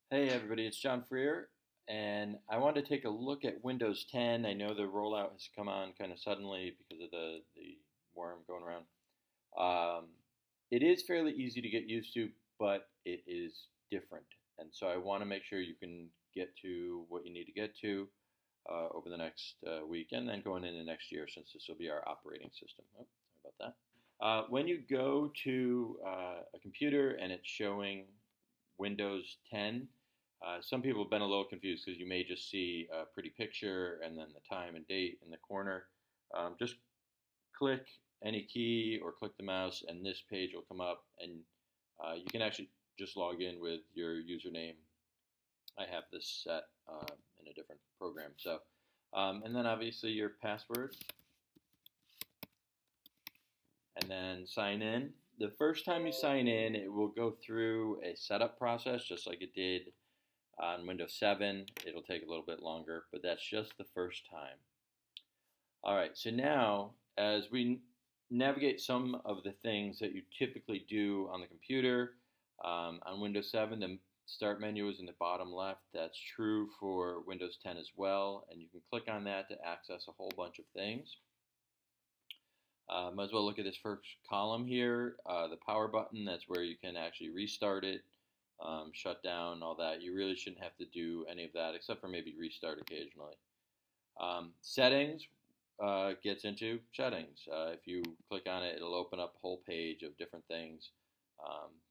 Hey everybody, it's John Freer, and I wanted to take a look at Windows 10. I know the rollout has come on kind of suddenly because of the worm going around. Um, it is fairly easy to get used to, but it is different, and so I want to make sure you can get to what you need to get to over the next week, and then going into next year, since this will be our operating system. Oh, sorry about that. When you go to a computer and it's showing Windows 10, some people have been a little confused because you may just see a pretty picture and then the time and date in the corner. Just click any key or click the mouse, and this page will come up, and you can actually just log in with your username. I have this set in a different program. And then obviously your password, and then sign in. The first time you sign in, it will go through a setup process just like it did on Windows 7. It'll take a little bit longer, but that's just the first time. All right, so now as we navigate some of the things that you typically do on the computer, on Windows 7, the start menu is in the bottom left. That's true for Windows 10 as well, and you can click on that to access a whole bunch of things. Might as well look at this first column here, the power button. That's where you can actually restart it, shut down, all that. You really shouldn't have to do any of that except for maybe restart occasionally. Settings gets into settings. If you click on it, it'll open up a whole page of different things.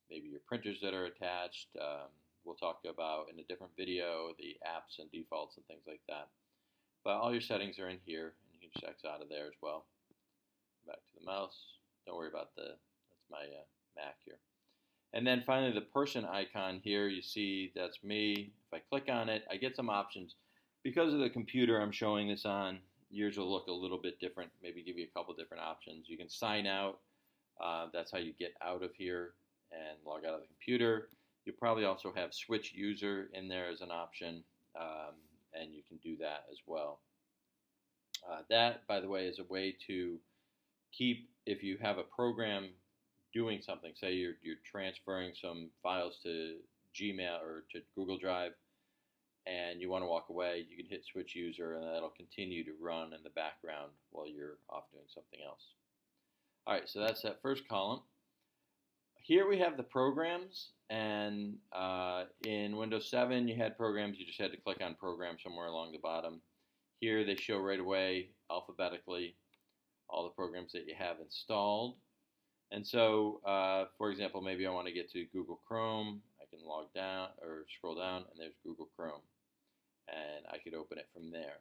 Maybe your printers that are attached. We'll talk about in a different video the apps and defaults and things like that. But all your settings are in here, and you can just X out of there as well. Back to the mouse. Don't worry about that's my Mac here. And then finally the person icon here, you see that's me. If I click on it, I get some options. Because of the computer I'm showing this on, yours will look a little bit different, maybe give you a couple different options. You can sign out. That's how you get out of here and log out of the computer. You'll probably also have switch user in there as an option, and you can do that as well. That, by the way, is a way to keep, if you have a program doing something, say you're transferring some files to Gmail or to Google Drive, and you want to walk away, you can hit switch user, and that'll continue to run in the background while you're off doing something else. All right, so that's that first column. Here we have the programs, and in Windows 7 you had programs, you just had to click on program somewhere along the bottom. Here they show right away alphabetically all the programs that you have installed. And so, for example, maybe I want to get to Google Chrome. I can log down or scroll down, and there's Google Chrome. And I could open it from there.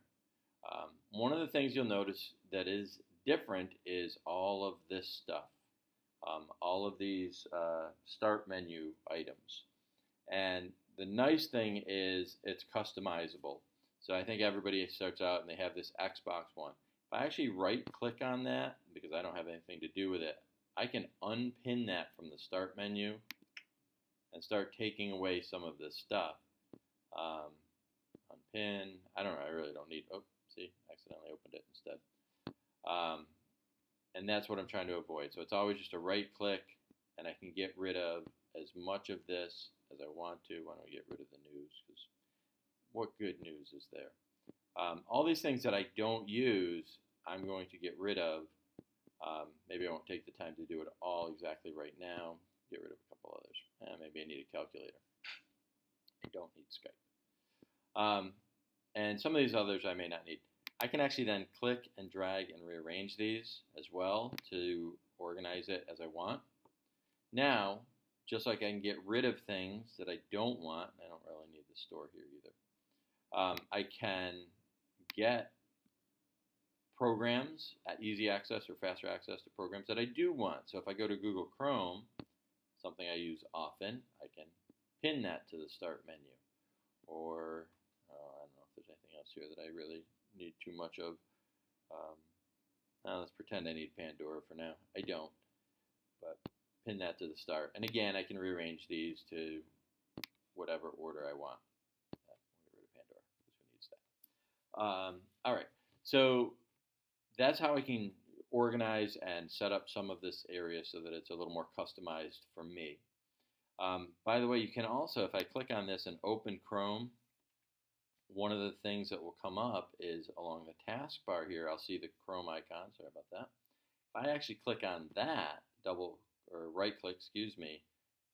One of the things you'll notice that is different is all of this stuff. All of these start menu items. And the nice thing is it's customizable. So I think everybody starts out and they have this Xbox one. If I actually right-click on that, because I don't have anything to do with it, I can unpin that from the start menu and start taking away some of this stuff. Unpin, I don't know, I really don't need, oh, see, accidentally opened it instead. And that's what I'm trying to avoid. So it's always just a right-click, and I can get rid of as much of this as I want to. Why don't we get rid of the news? Because what good news is there? All these things that I don't use, I'm going to get rid of. Maybe I won't take the time to do it all exactly right now. Get rid of a couple others. Maybe I need a calculator. I don't need Skype. And some of these others I may not need. I can actually then click and drag and rearrange these as well to organize it as I want. Now, just like I can get rid of things that I don't want, I don't really need the store here either. I can get programs at easy access or faster access to programs that I do want. So if I go to Google Chrome, something I use often, I can pin that to the start menu. Or I don't know if there's anything else here that I really need too much of. Let's pretend I need Pandora for now. I don't, but pin that to the start. And again, I can rearrange these to whatever order I want. We'll get rid of Pandora because who needs that? All right, so that's how I can organize and set up some of this area so that it's a little more customized for me. By the way, you can also, if I click on this and open Chrome, one of the things that will come up is along the taskbar here, I'll see the Chrome icon. Sorry about that. If I actually click on that, double or right click, excuse me,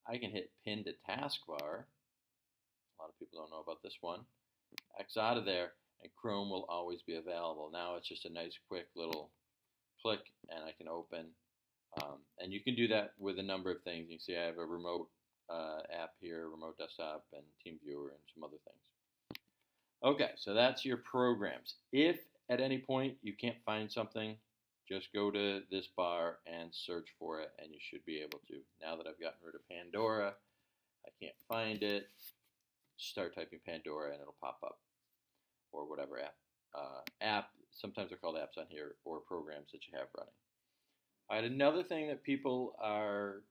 I can hit pin to taskbar. A lot of people don't know about this one. X out of there, and Chrome will always be available. Now it's just a nice quick little click, and I can open. And you can do that with a number of things. You can see I have a remote app here, remote desktop, and TeamViewer, and some other things. Okay, so that's your programs. If at any point you can't find something, just go to this bar and search for it, and you should be able to. Now that I've gotten rid of Pandora, I can't find it. Start typing Pandora, and it'll pop up, or whatever app. Sometimes they're called apps on here, or programs that you have running. All right, another thing that people are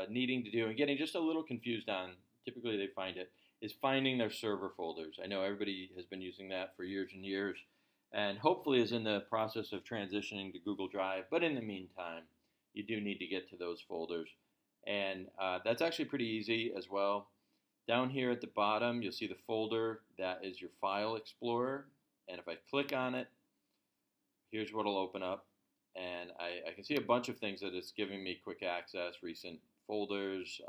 needing to do and getting just a little confused on, typically they find it, is finding their server folders. I know everybody has been using that for years and years, and hopefully is in the process of transitioning to Google Drive. But in the meantime, you do need to get to those folders. And that's actually pretty easy as well. Down here at the bottom, you'll see the folder that is your File Explorer. And if I click on it, here's what will open up. And I can see a bunch of things that it's giving me: quick access, recent folders,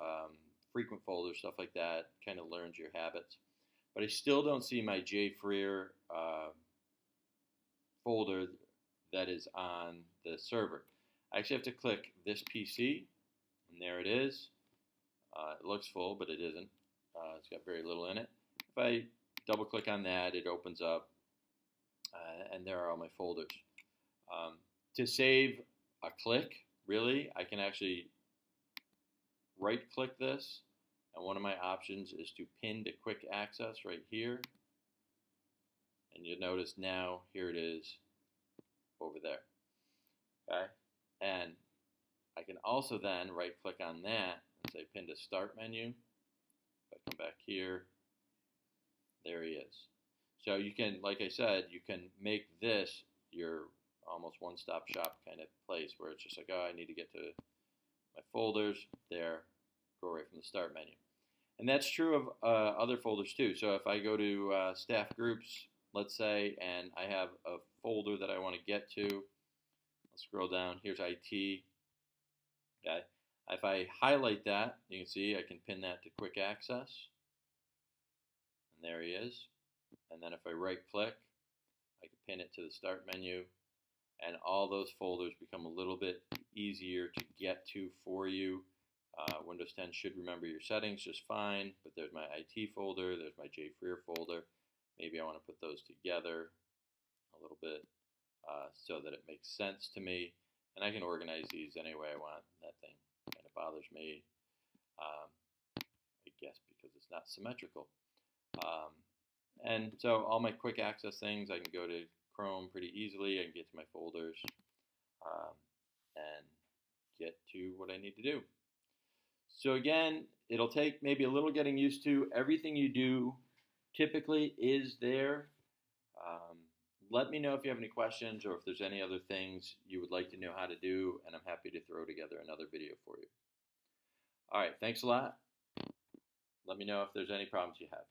frequent folders, stuff like that. Kind of learns your habits. But I still don't see my JFreer folder that is on the server. I actually have to click this PC, and there it is. It looks full, but it isn't. It's got very little in it. If I double click on that, it opens up, and there are all my folders. To save a click, really, I can actually right click this, and one of my options is to pin to quick access right here. And you'll notice now, here it is over there. Okay? And I can also then right click on that and say pin to start menu. If I come back here, there he is. So you can, like I said, you can make this your almost one-stop shop kind of place where it's just like, oh, I need to get to my folders. There, go right from the start menu. And that's true of other folders too. So if I go to staff groups, let's say, and I have a folder that I want to get to, I'll scroll down. Here's IT. Okay. If I highlight that, you can see I can pin that to quick access. And there he is. And then if I right click, I can pin it to the start menu. And all those folders become a little bit easier to get to for you. Windows 10 should remember your settings just fine, but there's my IT folder, there's my JFreer folder. Maybe I want to put those together a little bit so that it makes sense to me. And I can organize these any way I want. That thing kind of bothers me, I guess, because it's not symmetrical. And so all my quick access things, I can go to Chrome pretty easily. I can get to my folders and get to what I need to do. So again, it'll take maybe a little getting used to. Everything you do typically is there. Let me know if you have any questions or if there's any other things you would like to know how to do, and I'm happy to throw together another video for you. All right, thanks a lot. Let me know if there's any problems you have.